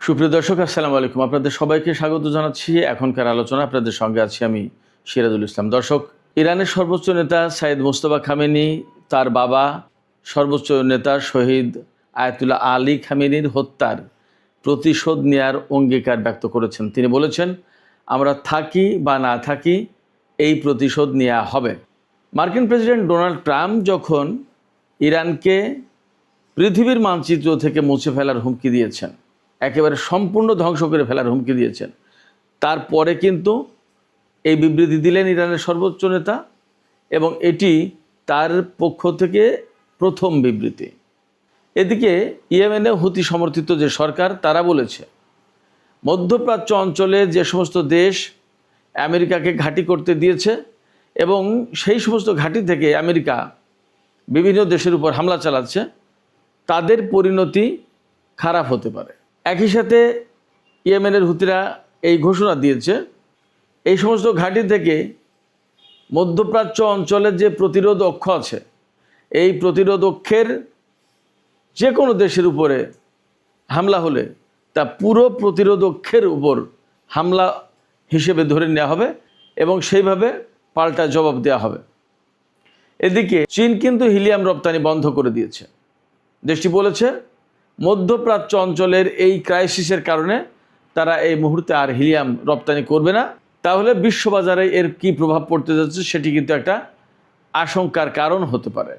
সুপ্রিয় দর্শক, আসসালামু আলাইকুম। আপনাদের সবাইকে স্বাগত জানাচ্ছি এখনকার আলোচনা। আপনাদের সঙ্গে আছি আমি সিরাজুল ইসলাম। দর্শক, ইরানের সর্বোচ্চ নেতা সাইয়েদ মোস্তফা খামেনি তার বাবা সর্বোচ্চ নেতা শহীদ আয়াতুল্লাহ আলী খামেনির হত্যার প্রতিশোধ নেয়ার অঙ্গীকার ব্যক্ত করেছেন। তিনি বলেছেন, আমরা থাকি বা না থাকি এই প্রতিশোধ নেওয়া হবে। মার্কিন প্রেসিডেন্ট ডোনাল্ড ট্রাম্প যখন ইরানকে পৃথিবীর মানচিত্র থেকে মুছে ফেলার হুমকি দিয়েছেন, একেবারে সম্পূর্ণ ধ্বংস করে ফেলার হুমকি দিয়েছেন, তারপরে কিন্তু এই বিবৃতি দিলেন ইরানের সর্বোচ্চ নেতা, এবং এটি তার পক্ষ থেকে প্রথম বিবৃতি। এদিকে ইয়েমেনে হুতি সমর্থিত যে সরকার, তারা বলেছে মধ্যপ্রাচ্য অঞ্চলে যে সমস্ত দেশ আমেরিকাকে ঘাঁটি করতে দিয়েছে এবং সেই সমস্ত ঘাঁটি থেকে আমেরিকা বিভিন্ন দেশের উপর হামলা চালাচ্ছে, তাদের পরিণতি খারাপ হতে পারে। একই সাথে ইয়েমেনের হুতিরা এই ঘোষণা দিয়েছে, এই সমস্ত ঘাঁটি থেকে মধ্যপ্রাচ্য অঞ্চলের যে প্রতিরোধ অক্ষ আছে, এই প্রতিরোধ অক্ষের যে কোনো দেশের উপরে হামলা হলে তা পুরো প্রতিরোধ অক্ষের উপর হামলা হিসেবে ধরে নেওয়া হবে এবং সেইভাবে পাল্টা জবাব দেওয়া হবে। এদিকে চীন কিন্তু হিলিয়াম রপ্তানি বন্ধ করে দিয়েছে। দেশটি বলেছে মধ্যপ্রাচ্য অঞ্চলের এই ক্রাইসিসের কারণে তারা এই মুহূর্তে আর হিলিয়াম রপ্তানি করবে না। তাহলে বিশ্ববাজারে এর কি প্রভাব পড়তে যাচ্ছে সেটি কিন্তু একটা আশঙ্কার কারণ হতে পারে।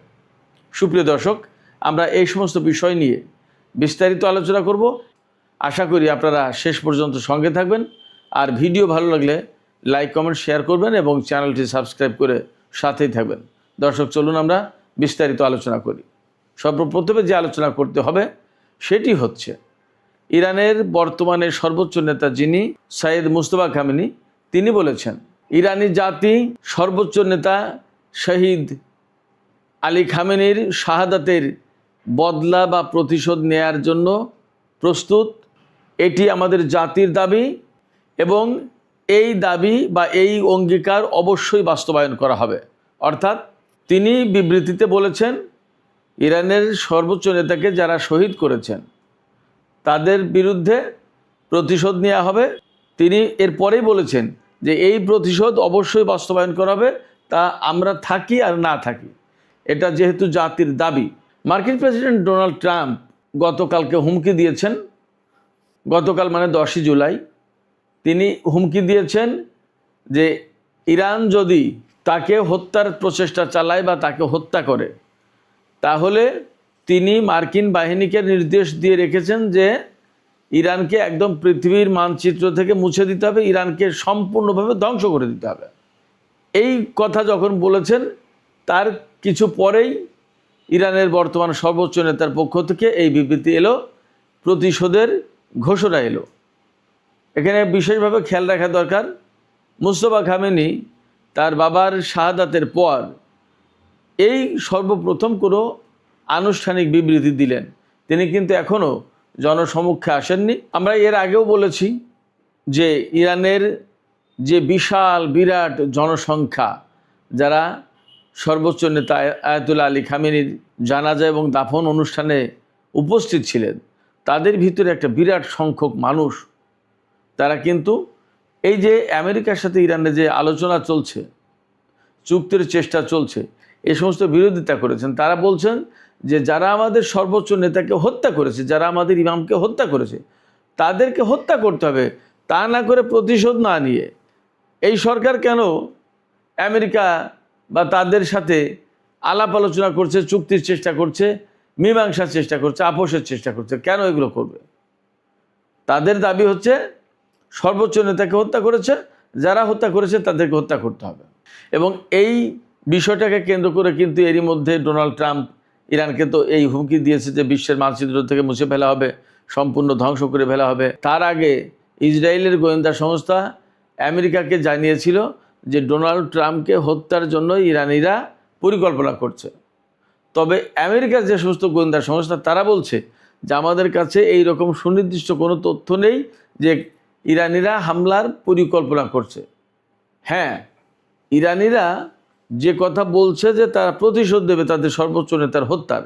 সুপ্রিয় দর্শক, আমরা এই সমস্ত বিষয় নিয়ে বিস্তারিত আলোচনা করব। আশা করি আপনারা শেষ পর্যন্ত সঙ্গে থাকবেন, আর ভিডিও ভালো লাগলে লাইক, কমেন্ট, শেয়ার করবেন এবং চ্যানেলটি সাবস্ক্রাইব করে সাথেই থাকবেন। দর্শক, চলুন আমরা বিস্তারিত আলোচনা করি। সর্বপ্রথমে যে আলোচনা করতে হবে সেটি হচ্ছে ইরানের বর্তমানে সর্বোচ্চ নেতা যিনি সাইয়েদ মোস্তফা খামেনি, তিনি বলেছেন ইরানি জাতি সর্বোচ্চ নেতা শহীদ আলী খামেনির শাহাদাতের বদলা বা প্রতিশোধ নেয়ার জন্য প্রস্তুত। এটি আমাদের জাতির দাবি এবং এই দাবি বা এই অঙ্গীকার অবশ্যই বাস্তবায়ন করা হবে। অর্থাৎ তিনি বিবৃতিতে বলেছেন ইরানের সর্বোচ্চ নেতাকে যারা শহীদ করেছেন তাদের বিরুদ্ধে প্রতিশোধ নেওয়া হবে। তিনি এরপরেই বলেছেন যে এই প্রতিশোধ অবশ্যই বাস্তবায়ন করা হবে, তা আমরা থাকি আর না থাকি, এটা যেহেতু জাতির দাবি। মার্কিন প্রেসিডেন্ট ডোনাল্ড ট্রাম্প গতকালকে হুমকি দিয়েছেন, গতকাল মানে 10ই জুলাই তিনি হুমকি দিয়েছেন যে ইরান যদি তাকে হত্যার প্রচেষ্টা চালায় বা তাকে হত্যা করে, তাহলে তিনি মার্কিন বাহিনীকে নির্দেশ দিয়ে রেখেছেন যে ইরানকে একদম পৃথিবীর মানচিত্র থেকে মুছে দিতে হবে, ইরানকে সম্পূর্ণভাবে ধ্বংস করে দিতে হবে। এই কথা যখন বলেছেন তার কিছু পরেই ইরানের বর্তমান সর্বোচ্চ নেতার পক্ষ থেকে এই বিবৃতি এলো, প্রতিশোধের ঘোষণা এলো। এখানে বিশেষভাবে খেয়াল রাখা দরকার, মোস্তফা খামেনি তার বাবার শাহাদাতের পর এই সর্বপ্রথম কোনো আনুষ্ঠানিক বিবৃতি দিলেন। তিনি কিন্তু এখনও জনসমক্ষে আসেননি। আমরা এর আগেও বলেছি যে ইরানের যে বিরাট জনসংখ্যা, যারা সর্বোচ্চ নেতা আয়াতুল্লাহ আলী খামেনির জানাজা এবং দাফন অনুষ্ঠানে উপস্থিত ছিলেন, তাদের ভিতরে একটা বিরাট সংখ্যক মানুষ, তারা কিন্তু এই যে আমেরিকার সাথে ইরানের যে আলোচনা চলছে, চুক্তির চেষ্টা চলছে, এই সমস্ত বিরোধিতা করেছেন। তারা বলছেন যে যারা আমাদের সর্বোচ্চ নেতাকে হত্যা করেছে, যারা আমাদের ইমামকে হত্যা করেছে, তাদেরকে হত্যা করতে হবে, তা না করে প্রতিশোধ না নিয়ে এই সরকার কেন আমেরিকা বা তাদের সাথে আলাপ আলোচনা করছে, চুক্তির চেষ্টা করছে, মীমাংসার চেষ্টা করছে, আপোষের চেষ্টা করছে? কেন এগুলো করবে? তাদের দাবি হচ্ছে সর্বোচ্চ নেতাকে হত্যা করেছে, যারা হত্যা করেছে তাদেরকে হত্যা করতে হবে। এবং এই বিষয়টাকে কেন্দ্র করে কিন্তু এরই মধ্যে ডোনাল্ড ট্রাম্প ইরানকে তো এই হুমকি দিয়েছে যে বিশ্বের মানচিত্র থেকে মুছে ফেলা হবে, সম্পূর্ণ ধ্বংস করে ফেলা হবে। তার আগে ইসরায়েলের গোয়েন্দা সংস্থা আমেরিকাকে জানিয়েছিল যে ডোনাল্ড ট্রাম্পকে হত্যার জন্য ইরানিরা পরিকল্পনা করছে। তবে আমেরিকার যে সমস্ত গোয়েন্দা সংস্থা, তারা বলছে যে আমাদের কাছে এই রকম সুনির্দিষ্ট কোনো তথ্য নেই যে ইরানিরা হামলার পরিকল্পনা করছে। হ্যাঁ, ইরানিরা যে কথা বলছে যে তারা প্রতিশোধ দেবে তাদের সর্বোচ্চ নেতার হত্যার,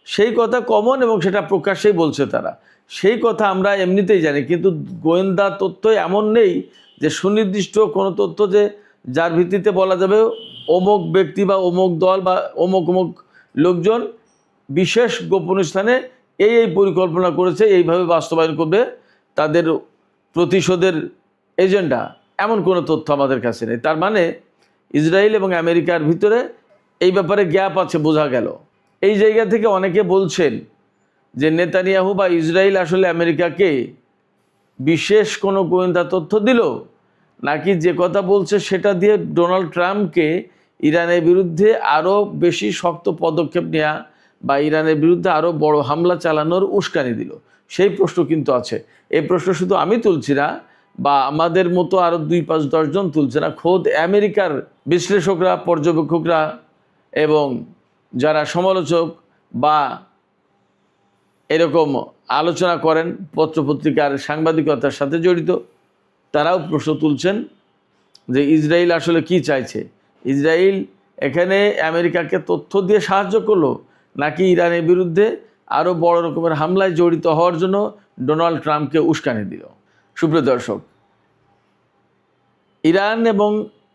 সেই কথা কমন এবং সেটা প্রকাশ্যেই বলছে তারা। সেই কথা আমরা এমনিতেই জানি, কিন্তু গোয়েন্দা তথ্য এমন নেই যে সুনির্দিষ্ট কোনো তথ্য যে যার ভিত্তিতে বলা যাবে অমুক ব্যক্তি বা অমুক দল বা অমুক অমুক লোকজন বিশেষ গোপন স্থানে এই পরিকল্পনা করেছে, এইভাবে বাস্তবায়ন করবে তাদের প্রতিশোধের এজেন্ডা, এমন কোনো তথ্য আমাদের কাছে নেই। তার মানে ইসরায়েল এবং আমেরিকার ভিতরে এই ব্যাপারে গ্যাপ আছে, বোঝা গেল। এই জায়গা থেকে অনেকে বলছেন যে নেতানিয়াহু বা ইসরায়েল আসলে আমেরিকাকে বিশেষ কোনো গোয়েন্দা তথ্য দিল, নাকি যে কথা বলছে সেটা দিয়ে ডোনাল্ড ট্রাম্পকে ইরানের বিরুদ্ধে আরও বেশি শক্ত পদক্ষেপ নেওয়া বা ইরানের বিরুদ্ধে আরও বড় হামলা চালানোর উস্কানি দিল, সেই প্রশ্ন কিন্তু আছে। এই প্রশ্ন শুধু আমি তুলছি না বা আমাদের মতো আরও 2-5-10 জন তুলছে না, খোদ আমেরিকার বিশ্লেষকরা, পর্যবেক্ষকরা এবং যারা সমালোচক বা এরকম আলোচনা করেন পত্রপত্রিকার সাংবাদিকতার সাথে জড়িত, তারাও প্রশ্ন তুলছেন যে ইসরায়েল আসলে কি চাইছে। ইসরায়েল এখানে আমেরিকাকে তথ্য দিয়ে সাহায্য করলো, নাকি ইরানের বিরুদ্ধে আরও বড় রকমের হামলায় জড়িত হওয়ার জন্য ডোনাল্ড ট্রাম্পকে উস্কানি দিল। সুপ্রিয় দর্শক, ইরান এবং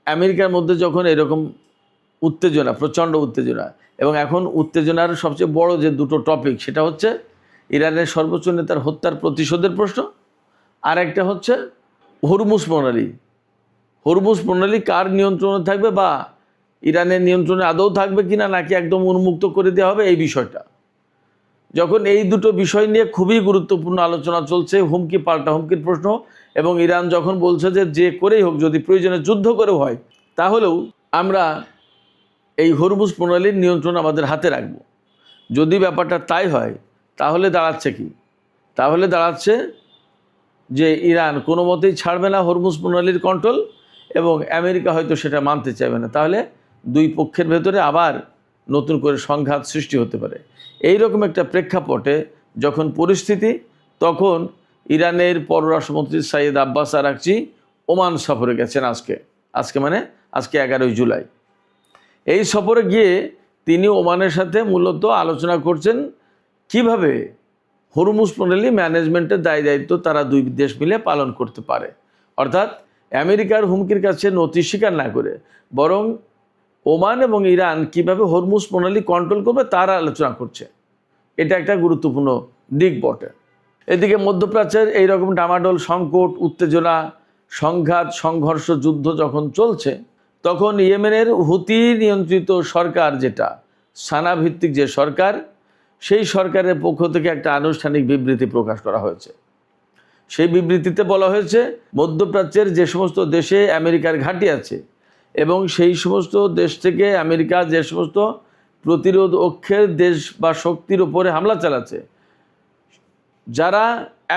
আমেরিকার মধ্যে যখন এরকম উত্তেজনা, প্রচণ্ড উত্তেজনা, এবং এখন উত্তেজনার সবচেয়ে বড় যে দুটো টপিক, সেটা হচ্ছে ইরানের সর্বোচ্চ নেতার হত্যার প্রতিশোধের প্রশ্ন, আর একটা হচ্ছে হরমুজ প্রণালী। হরমুজ প্রণালী কার নিয়ন্ত্রণে থাকবে বা ইরানের নিয়ন্ত্রণে আদৌ থাকবে কিনা, নাকি একদম উন্মুক্ত করে দেওয়া হবে, এই বিষয়টা। যখন এই দুটো বিষয় নিয়ে খুবই গুরুত্বপূর্ণ আলোচনা চলছে, হুমকি পাল্টা হুমকির প্রশ্ন, এবং ইরান যখন বলছে যে করেই হোক, যদি প্রয়োজনে যুদ্ধ করেও হয়, তাহলেও আমরা এই হরমুজ প্রণালীর নিয়ন্ত্রণ আমাদের হাতে রাখব। যদি ব্যাপারটা তাই হয়, তাহলে দাঁড়াচ্ছে কি? তাহলে দাঁড়াচ্ছে যে ইরান কোনো মতেই ছাড়বে না হরমুজ প্রণালীর কন্ট্রোল, এবং আমেরিকা হয়তো সেটা মানতে চাইবে না। তাহলে দুই পক্ষের ভেতরে আবার নতুন করে সংঘাত সৃষ্টি হতে পারে। এই রকম একটা প্রেক্ষাপটে যখন পরিস্থিতি, তখন ইরানের পররাষ্ট্রমন্ত্রী সাইয়েদ আব্বাস আরাকচি ওমান সফরে গেছেন। আজকে মানে আজকে 11ই জুলাই। এই সফরে গিয়ে তিনি ওমানের সাথে মূলত আলোচনা করছেন কিভাবে হরমুজ প্রণালী ম্যানেজমেন্টের দায়িত্ব তারা দুই দেশ মিলে পালন করতে পারে। অর্থাৎ আমেরিকার হুমকির কাছে নতি স্বীকার না করে বরং ওমান এবং ইরান কিভাবে হরমুজ প্রণালী কন্ট্রোল করবে তার আলোচনা করছে। এটা একটা গুরুত্বপূর্ণ দিক বটে। এদিকে মধ্যপ্রাচ্যের এইরকম ডামাডোল, সংকট, উত্তেজনা, সংঘাত, সংঘর্ষ, যুদ্ধ যখন চলছে, তখন ইয়েমেনের হুতি নিয়ন্ত্রিত সরকার, যেটা সানা ভিত্তিক যে সরকার, সেই সরকারের পক্ষ থেকে একটা আনুষ্ঠানিক বিবৃতি প্রকাশ করা হয়েছে। সেই বিবৃতিতে বলা হয়েছে মধ্যপ্রাচ্যের যে সমস্ত দেশে আমেরিকার ঘাঁটি আছে এবং সেই সমস্ত দেশ থেকে আমেরিকা যে সমস্ত প্রতিরোধ অক্ষের দেশ বা শক্তির উপরে হামলা চালাচ্ছে, যারা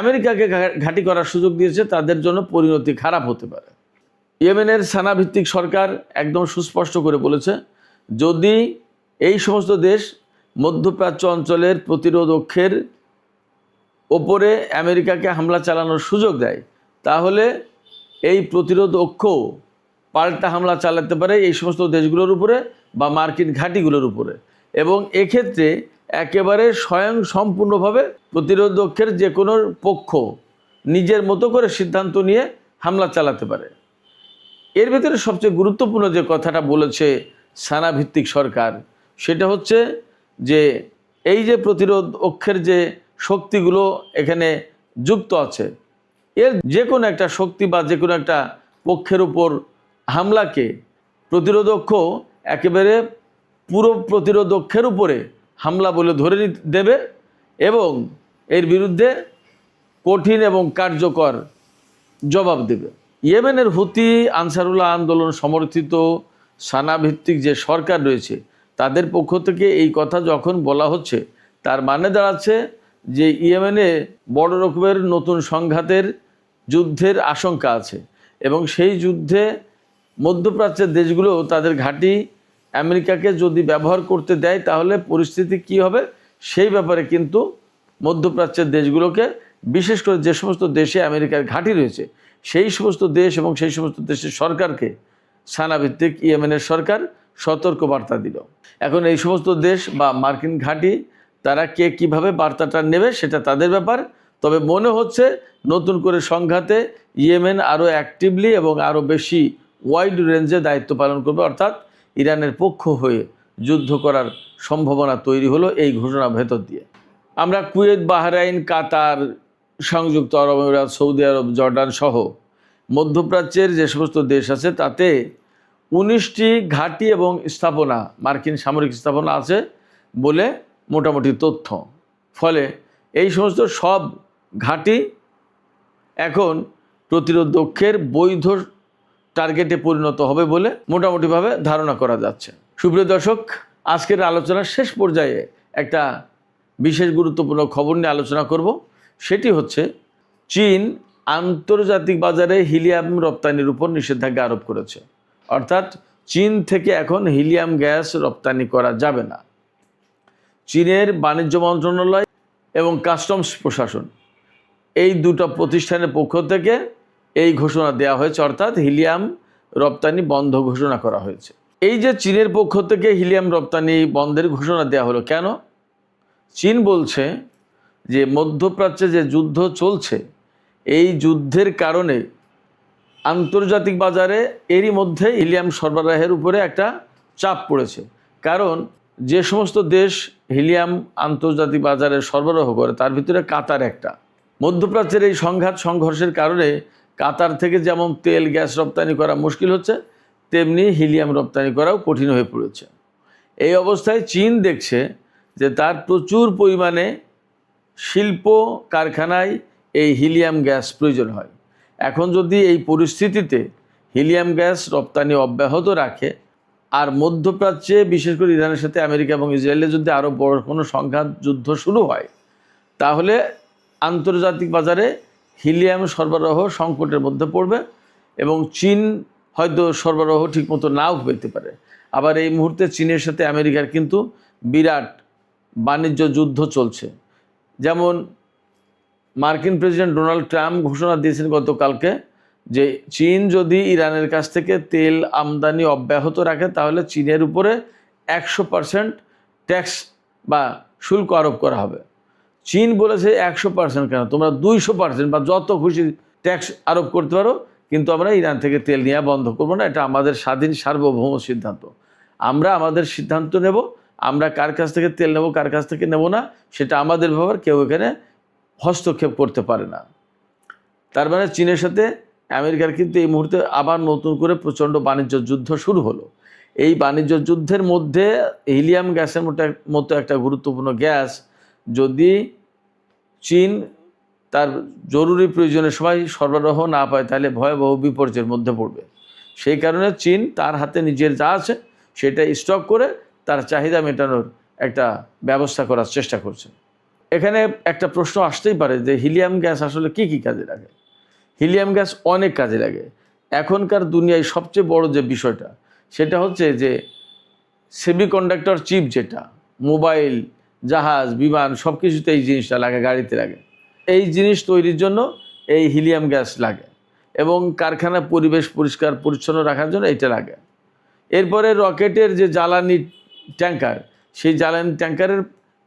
আমেরিকাকে ঘাঁটি করার সুযোগ দিয়েছে, তাদের জন্য পরিণতি খারাপ হতে পারে। ইয়েমেনের সানা ভিত্তিক সরকার একদম সুস্পষ্ট করে বলেছে, যদি এই সমস্ত দেশ মধ্যপ্রাচ্য অঞ্চলের প্রতিরোধ অক্ষের ওপরে আমেরিকাকে হামলা চালানোর সুযোগ দেয়, তাহলে এই প্রতিরোধ অক্ষ পাল্টা হামলা চালাতে পারে এই সমস্ত দেশগুলোর উপরে বা মার্কিন ঘাঁটিগুলোর উপরে, এবং এক্ষেত্রে একেবারে স্বয়ং সম্পূর্ণভাবে প্রতিরোধ অক্ষের যে কোনো পক্ষ নিজের মতো করে সিদ্ধান্ত নিয়ে হামলা চালাতে পারে। এর ভেতরে সবচেয়ে গুরুত্বপূর্ণ যে কথাটা বলেছে সানা ভিত্তিক সরকার, সেটা হচ্ছে যে এই যে প্রতিরোধ অক্ষের যে শক্তিগুলো এখানে যুক্ত আছে, এর যে কোনো একটা শক্তি বা যে কোনো একটা পক্ষের উপর হামলাকে প্রতিরোধক্ষ একেবারে পুরো প্রতিরোধক্ষের উপরে হামলা বলে ধরে দেবে এবং এর বিরুদ্ধে কঠিন এবং কার্যকর জবাব দেবে। ইয়েমেনের হুতি আনসারুল্লাহ আন্দোলন সমর্থিত সানা ভিত্তিক যে সরকার রয়েছে, তাদের পক্ষ থেকে এই কথা যখন বলা হচ্ছে, তার মানে দাঁড়াচ্ছে যে ইয়েমেনে বড় রকমের নতুন সংঘাতের, যুদ্ধের আশঙ্কা আছে, এবং সেই যুদ্ধে মধ্যপ্রাচ্যের দেশগুলো তাদের ঘাঁটি আমেরিকাকে যদি ব্যবহার করতে দেয়, তাহলে পরিস্থিতি কি হবে সেই ব্যাপারে কিন্তু মধ্যপ্রাচ্যের দেশগুলোকে, বিশেষ করে যে সমস্ত দেশে আমেরিকার ঘাঁটি রয়েছে, সেই সমস্ত দেশ এবং সেই সমস্ত দেশের সরকারকে সানাভিত্তিক ইয়েমেনের সরকার সতর্ক বার্তা দিল। এখন এই সমস্ত দেশ বা মার্কিন ঘাঁটি তারা কে কীভাবে বার্তাটা নেবে সেটা তাদের ব্যাপার, তবে মনে হচ্ছে নতুন করে সংঘাতে ইয়েমেন আরও অ্যাক্টিভলি এবং আরও বেশি ওয়াইড রেঞ্জে দায়িত্ব পালন করবে, অর্থাৎ ইরানের পক্ষ হয়ে যুদ্ধ করার সম্ভাবনা তৈরি হলো এই ঘোষণার ভেতর দিয়ে। আমরা কুয়েত, বাহরাইন, কাতার, সংযুক্ত আরব আমিরাত, সৌদি আরব, জর্ডান সহ মধ্যপ্রাচ্যের যে সমস্ত দেশ আছে তাতে 19টি ঘাঁটি এবং স্থাপনা, মার্কিন সামরিক স্থাপনা আছে বলে মোটামুটি তথ্য। ফলে এই সমস্ত সব ঘাঁটি এখন প্রতিরোধকের বৈধ টার্গেটে পরিণত হবে বলে মোটামুটিভাবে ধারণা করা যাচ্ছে। সুপ্রিয় দর্শক, আজকের আলোচনার শেষ পর্যায়ে একটা বিশেষ গুরুত্বপূর্ণ খবর নিয়ে আলোচনা করব। সেটি হচ্ছে চীন আন্তর্জাতিক বাজারে হিলিয়াম রপ্তানির উপর নিষেধাজ্ঞা আরোপ করেছে। অর্থাৎ চীন থেকে এখন হিলিয়াম গ্যাস রপ্তানি করা যাবে না। চীনের বাণিজ্য মন্ত্রণালয় এবং কাস্টমস প্রশাসন এই দুটো প্রতিষ্ঠানের পক্ষ থেকে এই ঘোষণা দেওয়া হয়েছে, অর্থাৎ হিলিয়াম রপ্তানি বন্ধ ঘোষণা করা হয়েছে। এই যে চীনের পক্ষ থেকে হিলিয়াম রপ্তানি বন্ধের ঘোষণা দেওয়া হলো কেন? চীন বলছে যে মধ্যপ্রাচ্যে যে যুদ্ধ চলছে এই যুদ্ধের কারণে আন্তর্জাতিক বাজারে এরই মধ্যে হিলিয়াম সরবরাহের উপরে একটা চাপ পড়েছে। কারণ যে সমস্ত দেশ হিলিয়াম আন্তর্জাতিক বাজারে সরবরাহ করে তার ভিতরে কাতার একটা। মধ্যপ্রাচ্যের এই সংঘর্ষের কারণে কাতার থেকে যেমন তেল গ্যাস রপ্তানি করা মুশকিল হচ্ছে, তেমনি হিলিয়াম রপ্তানি করাও কঠিন হয়ে পড়েছে। এই অবস্থায় চীন দেখছে যে তার প্রচুর পরিমাণে শিল্প কারখানায় এই হিলিয়াম গ্যাস প্রয়োজন হয়। এখন যদি এই পরিস্থিতিতে হিলিয়াম গ্যাস রপ্তানি অব্যাহত রাখে আর মধ্যপ্রাচ্যে বিশেষ করে ইরানের সাথে আমেরিকা এবং ইসরায়েলে যদি আরও বড় কোনো সংঘাত যুদ্ধ শুরু হয়, তাহলে আন্তর্জাতিক বাজারে হিলিয়াম সরবরাহ সংকটের মধ্যে পড়বে এবং চীন হয়তো সরবরাহ ঠিকমতো নাও পেতে পারে। আবার এই মুহূর্তে চীনের সাথে আমেরিকার কিন্তু বিরাট বাণিজ্য যুদ্ধ চলছে। যেমন মার্কিন প্রেসিডেন্ট ডোনাল্ড ট্রাম্প ঘোষণা দিয়েছেন গতকালকে যে চীন যদি ইরানের কাছ থেকে তেল আমদানি অব্যাহত রাখে তাহলে চীনের উপরে 100% ট্যাক্স বা শুল্ক আরোপ করা হবে। চীন বলেছে 100% কেন, তোমরা 200% বা যত খুশি ট্যাক্স আরোপ করতে পারো, কিন্তু আমরা ইরান থেকে তেল নেওয়া বন্ধ করবো না। এটা আমাদের স্বাধীন সার্বভৌম সিদ্ধান্ত। আমরা আমাদের সিদ্ধান্ত নেব, আমরা কার কাছ থেকে তেল নেব কার কাছ থেকে নেব না সেটা আমাদের ব্যাপার, কেউ এখানে হস্তক্ষেপ করতে পারে না। তার মানে চীনের সাথে আমেরিকার কিন্তু এই মুহূর্তে আবার নতুন করে প্রচণ্ড বাণিজ্য যুদ্ধ শুরু হলো। এই বাণিজ্য যুদ্ধের মধ্যে হিলিয়াম গ্যাসের মতো একটা গুরুত্বপূর্ণ গ্যাস যদি চীন তার জরুরি প্রয়োজনের সময় সরবরাহ না পায় তাহলে ভয়াবহ বিপর্যয়ের মধ্যে পড়বে। সেই কারণে চীন তার হাতে নিজের যা আছে সেটা স্টক করে তার চাহিদা মেটানোর একটা ব্যবস্থা করার চেষ্টা করছে। এখানে একটা প্রশ্ন আসতেই পারে যে হিলিয়াম গ্যাস আসলে কি কি কাজে লাগে? হিলিয়াম গ্যাস অনেক কাজে লাগে। এখনকার দুনিয়ায় সবচেয়ে বড় যে বিষয়টা সেটা হচ্ছে যে সেমিকন্ডাক্টর চিপ, যেটা মোবাইল, জাহাজ, বিমান সব কিছুতে এই জিনিসটা লাগে, গাড়িতে লাগে। এই জিনিস তৈরির জন্য এই হিলিয়াম গ্যাস লাগে এবং কারখানা পরিবেশ পরিষ্কার পরিচ্ছন্ন রাখার জন্য এইটা লাগে। এরপরে রকেটের যে জ্বালানি ট্যাঙ্কার, সেই জ্বালানি ট্যাঙ্কারের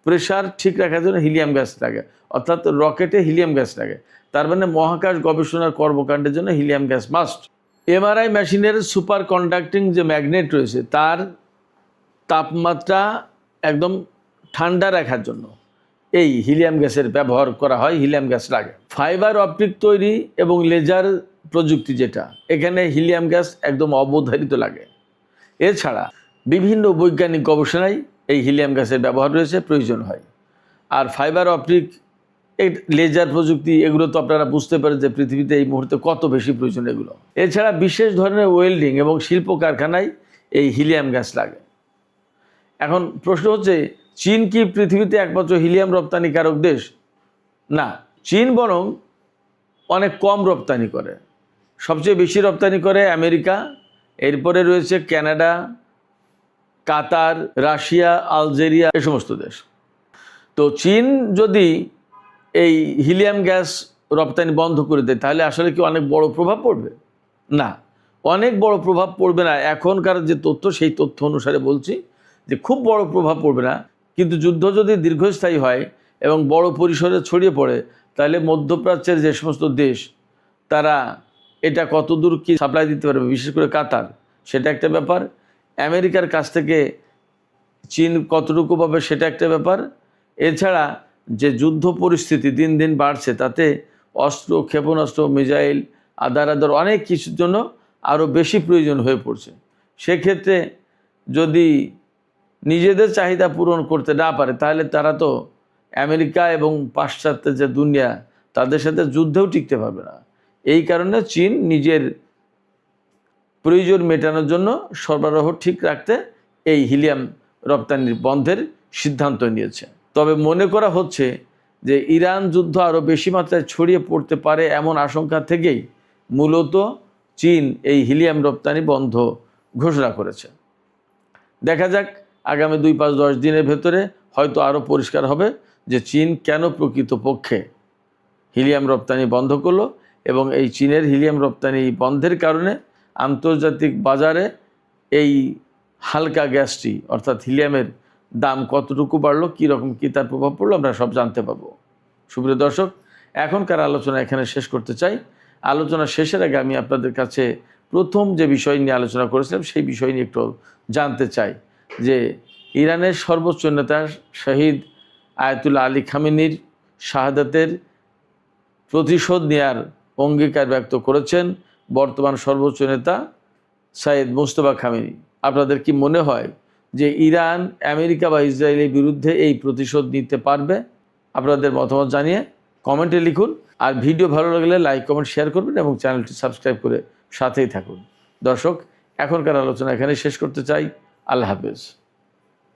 প্রেশার ঠিক রাখার জন্য হিলিয়াম গ্যাস লাগে, অর্থাৎ রকেটে হিলিয়াম গ্যাস লাগে। তার মানে মহাকাশ গবেষণার কর্মকাণ্ডের জন্য হিলিয়াম গ্যাস মাস্ট। এমআরআই মেশিনের সুপার কন্ডাক্টিং যে ম্যাগনেট রয়েছে তার তাপমাত্রা একদম ঠান্ডা রাখার জন্য এই হিলিয়াম গ্যাসের ব্যবহার করা হয়, হিলিয়াম গ্যাস লাগে। ফাইবার অপটিক তৈরি এবং লেজার প্রযুক্তি যেটা, এখানে হিলিয়াম গ্যাস একদম অবধারিত লাগে। এছাড়া বিভিন্ন বৈজ্ঞানিক গবেষণায় এই হিলিয়াম গ্যাসের ব্যবহার রয়েছে, প্রয়োজন হয়। আর ফাইবার অপটিক, এই লেজার প্রযুক্তি, এগুলো তো আপনারা বুঝতে পারেন যে পৃথিবীতে এই মুহূর্তে কত বেশি প্রয়োজন এগুলো। এছাড়া বিশেষ ধরনের ওয়েল্ডিং এবং শিল্প কারখানায় এই হিলিয়াম গ্যাস লাগে। এখন প্রশ্ন হচ্ছে, চীন কি পৃথিবীতে একমাত্র হিলিয়াম রপ্তানিকারক দেশ? না, চীন বরং অনেক কম রপ্তানি করে। সবচেয়ে বেশি রপ্তানি করে আমেরিকা, এরপরে রয়েছে কানাডা, কাতার, রাশিয়া, আলজেরিয়া, এই সমস্ত দেশ। তো চীন যদি এই হিলিয়াম গ্যাস রপ্তানি বন্ধ করে দেয় তাহলে আসলে কি অনেক বড় প্রভাব পড়বে? না, অনেক বড় প্রভাব পড়বে না। এখনকার যে তথ্য সেই তথ্য অনুসারে বলছি যে খুব বড় প্রভাব পড়বে না, কিন্তু যুদ্ধ যদি দীর্ঘস্থায়ী হয় এবং বড় পরিসরে ছড়িয়ে পড়ে তাহলে মধ্যপ্রাচ্যের যে সমস্ত দেশ তারা এটা কতদূর কি সাপ্লাই দিতে পারবে, বিশেষ করে কাতার, সেটা একটা ব্যাপার। আমেরিকার কাছ থেকে চীন কতটুকু পাবে সেটা একটা ব্যাপার। এছাড়া যে যুদ্ধ পরিস্থিতি দিন দিন বাড়ছে, তাতে অস্ত্র, ক্ষেপণাস্ত্র, মিসাইল, আদার অনেক কিছুর জন্য আরও বেশি প্রয়োজন হয়ে পড়ছে। সেক্ষেত্রে যদি নিজেদের চাহিদা পূরণ করতে না পারে, তাহলে তারা তো আমেরিকা এবং পাশ্চাত্যের যে দুনিয়া, তাদের সাথে যুদ্ধেও টিকতে পারবে না। এই কারণে চীন নিজের প্রয়োজন মেটানোর জন্য সরবরাহ ঠিক রাখতে এই হিলিয়াম রপ্তানির বন্ধের সিদ্ধান্ত নিয়েছে। তবে মনে করা হচ্ছে যে ইরান যুদ্ধ আরও বেশি মাত্রায় ছড়িয়ে পড়তে পারে এমন আশঙ্কা থেকেই মূলত চীন এই হিলিয়াম রপ্তানি বন্ধ ঘোষণা করেছে। দেখা যাক আগামী 2-5-10 দিনের ভেতরে হয়তো আরও পরিষ্কার হবে যে চীন কেন প্রকৃতপক্ষে হিলিয়াম রপ্তানি বন্ধ করলো, এবং এই চীনের হিলিয়াম রপ্তানি বন্ধের কারণে আন্তর্জাতিক বাজারে এই হালকা গ্যাসটি অর্থাৎ হিলিয়ামের দাম কতটুকু বাড়লো, কীরকম কী তার প্রভাব পড়লো, আমরা সব জানতে পারবো। সুপ্রিয় দর্শক, এখনকার আলোচনা এখানে শেষ করতে চাই। আলোচনা শেষের আগে আমি আপনাদের কাছে প্রথম যে বিষয় নিয়ে আলোচনা করেছিলাম সেই বিষয় নিয়ে একটু জানতে চাই যে ইরানের সর্বোচ্চ নেতা শহীদ আয়াতুল্লাহ আলী খামেনির শাহাদাতের প্রতিশোধ নেয়ার অঙ্গীকার ব্যক্ত করেছেন বর্তমান সর্বোচ্চ নেতা সাইয়েদ মুজতবা খামেনি। আপনাদের কি মনে হয় যে ইরান আমেরিকা বা ইসরায়েলের বিরুদ্ধে এই প্রতিশোধ নিতে পারবে? আপনাদের মতামত জানিয়ে কমেন্টে লিখুন। আর ভিডিও ভালো লাগলে লাইক, কমেন্ট, শেয়ার করবেন এবং চ্যানেলটি সাবস্ক্রাইব করে সাথেই থাকুন। দর্শক, এখনকার আলোচনা এখানে শেষ করতে চাই। আল্লাহ হাফেজ।